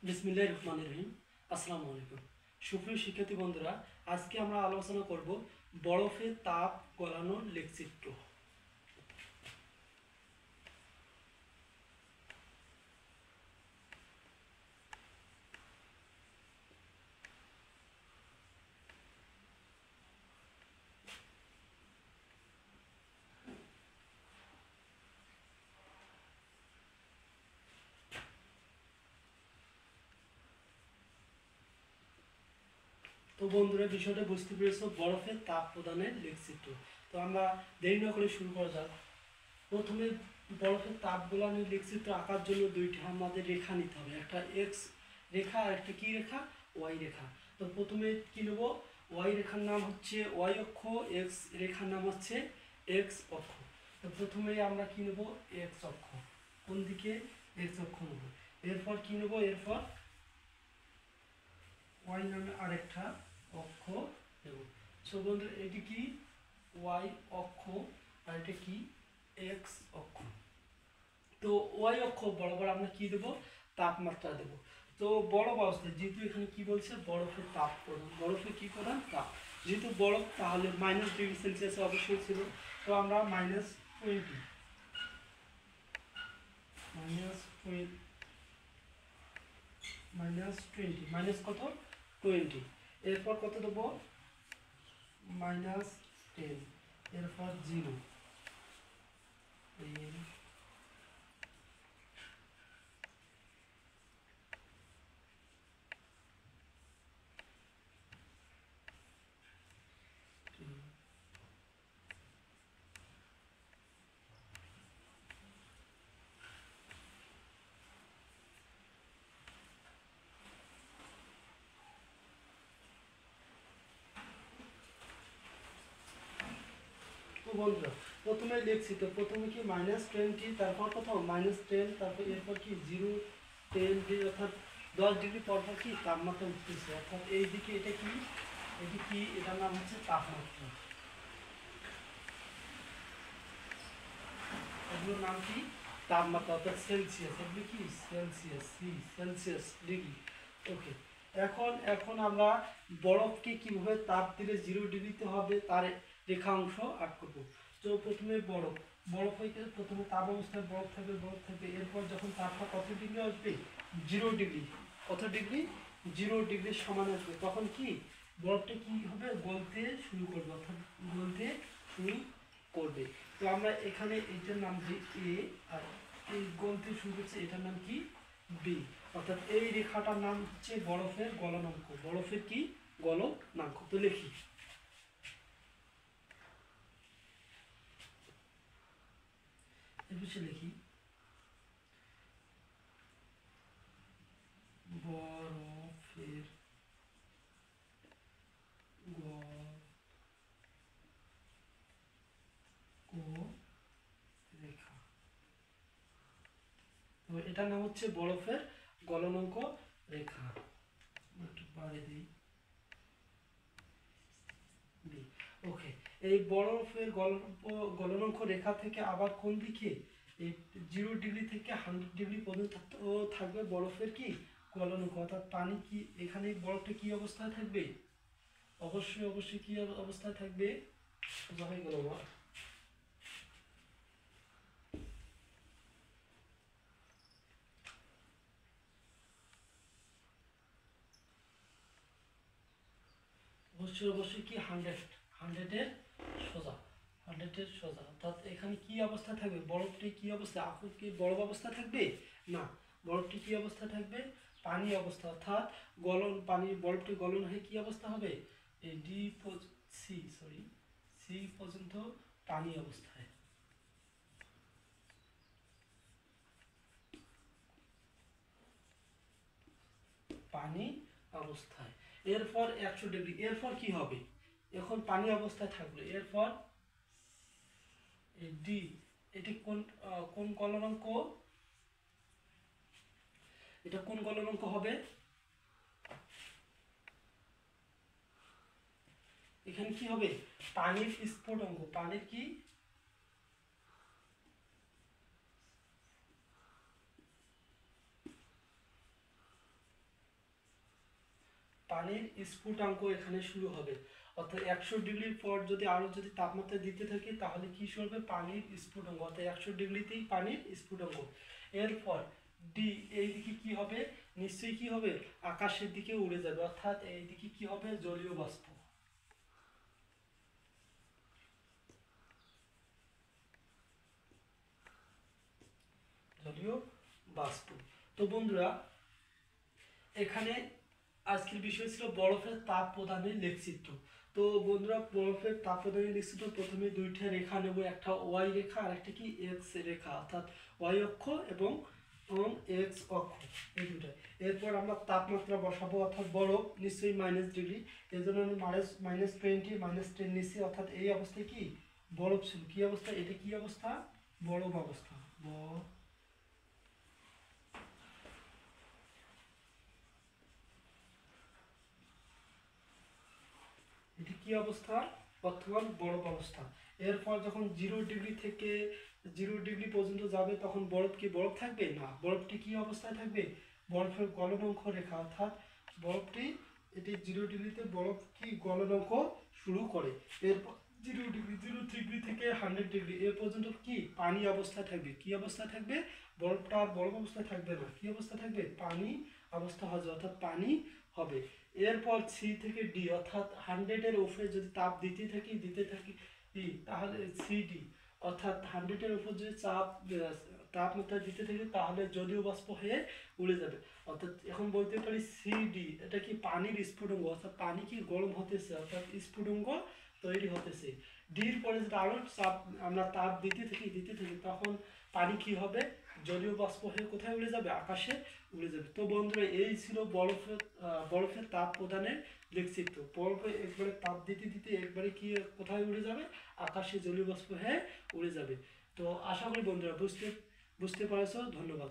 বিসমিল্লাহির রহমানির রহিম। আসসালামু আলাইকুম সুপ্রিয় শিক্ষার্থী বন্ধুরা, আজকে আমরা আলোচনা করব বরফে তাপ গলানোর লেখচিত্র। তো বন্ধুরা, বিষয়টা বুঝতে পেরেছো, বরফে তাপ প্রদানের লেখচিত্র। তো আমরা দেরি না করে শুরু করা যাক। প্রথমে বরফের তাপ গলানোর লেখচিত্র আঁকার জন্য দুইটা আমাদের রেখা নিতে হবে, একটা এক্স রেখা আর একটা কি রেখা, ওয়াই রেখা। তো প্রথমে কি নেব, ওয়াই রেখার নাম হচ্ছে ওয়াই অক্ষ, এক্স রেখার নাম হচ্ছে এক্স অক্ষ। তো প্রথমে আমরা কি নেব, এক্স অক্ষ। কোন দিকে, এক্স অক্ষ নেব। এরপর কি নেব, এরপর ওয়াই নামে আরেকটা অক্ষ নেব। সো বন্ধু, এটি কি ওয়াই অক্ষ আর এটা কি এক্স অক্ষ। তো ওয়াই অক্ষ বরাবর আমরা কি দেবো, তাপমাত্রা দেব। তো বরফ অবস্থায়, যেহেতু এখানে কি বলছে, বরফের তাপ প্রদান, বরফে কি প্রদান, তাপ। যেহেতু বরফ, তাহলে -ডিগ্রি সেলসিয়াসে অবশ্যই ছিল। তো আমরা -20 -20 মাইনাস কত, 20। এরপর কত দেবো, -10। এরপর 0। তো বন্ধুরা, প্রথমে লিখছি, তো প্রথমে কি -20, তারপর কত -10, তারপর এরপর কি 0, 10, অর্থাৎ 10 ডিগ্রি পরপর কি তাপমাত্রা উঠতেছে। অর্থাৎ এই দিকে এটা কি, এটি কি, এটার নাম হচ্ছে তাপমাত্রা। এগুলোর নাম কি, তাপমাত্রা, অর্থাৎ সেলসিয়াস। এগুলো কি সেলসিয়াস, সেলসিয়াস ডিগ্রি। ওকে। এখন এখন আমরা বরফকে কিভাবে তাপ দিলে 0 ডিগ্রিতে হবে তার রেখাংশ আঁক করবো। তো প্রথমে বরফ হইতে প্রথমে তাপ অবস্থায় বরফ থাকবে। এরপর যখন তাপটা কত ডিগ্রি আসবে, 0 ডিগ্রি। কত ডিগ্রি, 0 ডিগ্রির সমান আসবে, তখন কি বরফটা কি হবে, গলতে শুরু করবে, অর্থাৎ গলতে শুরু করবে। তো আমরা এখানে এটার নাম দিই এ, আর এই গলতে শুরু করছে এটার নাম কি, বি। অর্থাৎ এই রেখাটার নাম হচ্ছে বরফের গলনাঙ্ক। বরফের কি, গলনাঙ্ক। তো লিখি, এর লিখি বরফের রেখা। তো এটার নাম হচ্ছে বরফের গলনাঙ্ক রেখা। একটু বাড়িয়ে দিই, ওকে। এই বরফের গলনাঙ্ক রেখা থেকে আবার কোন দিকে, এই 0 ডিগ্রি থেকে 100 ডিগ্রি পর্যন্ত থাকবে বরফের কি, গলনাঙ্ক। অর্থাৎ পানি কি, এখানে বরফটা কি অবস্থায় থাকবে, অবশ্যই কি অবস্থায় থাকবে, হয়ে গেল না, অবশ্যই কি 100-এর সোজা, 100-এর সোজা। অর্থাৎ এখানে কি অবস্থা থাকবে, বরফটি কি অবস্থা, আপু কি বরফ অবস্থা থাকবে না, বরফটি কি অবস্থা থাকবে, পানি অবস্থা। অর্থাৎ বরফটি গলন হয়ে কি অবস্থা হবে, এই সি পর্যন্ত পানি অবস্থায়। পানি অবস্থায়। এরপর 100 ডিগ্রি, এরপর কি হবে, এখন পানি অবস্থায় থাকলো। এরপর ডি, এটি কোন গলনাঙ্ক, এটা কোন গলনাঙ্ক হবে, এখানে কি হবে, পানির স্ফুটনাঙ্ক। পানির কি, পানির স্ফুটাঙ্ক এখানে শুরু হবে, অর্থাৎ 100 ডিগ্রির পর যদি তাপমাত্রা দিতে থাকি তাহলে কি শুরু হবে, পানির স্ফুটাঙ্ক, অর্থাৎ 100 ডিগ্রিতেই পানির স্ফুটাঙ্ক। এরপর ডি, এইদিকে কি হবে, নিশ্চয়ই কি হবে, আকাশের দিকে উড়ে যাবে, অর্থাৎ এইদিকে কি হবে, জলীয় বাষ্প। জলীয় বাষ্প। তো বন্ধুরা এখানে আজকের বিষয় ছিল বরফের তাপ প্রদানের লেখচিত্র। তো বন্ধুরা বরফের তাপ প্রদানের লেখচিত্র প্রথমে দুইটা রেখা নেব, একটা ওয়াই রেখা আর একটা কি এক্স রেখা, অর্থাৎ ওয়াই অক্ষ এবং এক্স অক্ষ, এই দুটাই। এরপর আমরা তাপমাত্রা বসাবো, অর্থাৎ বরফ নিশ্চয়ই -ডিগ্রি, এর জন্য আমি -20 -10 নিচ্ছি, অর্থাৎ এই অবস্থায় কি বরফ ছিল, কি অবস্থা, এটা কি অবস্থা, বরফ অবস্থা। এটি কি অবস্থা, বর্তমান বরফ অবস্থা। এরপর যখন 0 ডিগ্রি থেকে 0 ডিগ্রি পর্যন্ত যাবে তখন বরফ কি বরফ থাকবে না, বরফটি কি অবস্থায় থাকবে, বরফের গলনাঙ্ক রেখা, অর্থাৎ বরফটি এটি 0 ডিগ্রিতে বরফ কি গলনাঙ্ক শুরু করে। এরপর 0 ডিগ্রি থেকে 100 ডিগ্রি এ পর্যন্ত কি পানি অবস্থায় থাকবে, কি অবস্থায় থাকবে, বরফটা আর বরফ অবস্থায় থাকবে না, কি অবস্থা থাকবে, পানি অবস্থা হবে, অর্থাৎ পানি হবে। এরপর সি থেকে ডি, অর্থাৎ 100-এর উপরে যদি তাপ দিতে থাকি তাহলে সিডি, অর্থাৎ 100-এর উপর যদি তাপমাত্রা দিতে থাকি তাহলে জলীয় বাষ্প হয়ে উড়ে যাবে, অর্থাৎ এখন বলতে পারি সিডি, এটা কি পানির স্ফুটঙ্গ, অর্থাৎ পানি কি গরম হতেছে, অর্থাৎ স্ফুটঙ্গ তৈরি হতেছে। ডির পরে যদি আরও আমরা তাপ দিতে থাকি তখন পানি কি হবে, জলীয় বাষ্প হয়ে কোথায় উড়ে যাবে, আকাশে উড়ে যাবে। তো বন্ধুরা এই ছিল বরফের তাপ প্রদানের লেখচিত্র। বরফে একবারে তাপ দিতে একবারে কি কোথায় উড়ে যাবে, আকাশে জলীয় বাষ্প হয়ে উড়ে যাবে। তো আশা করি বন্ধুরা বুঝতে পেরেছো, ধন্যবাদ।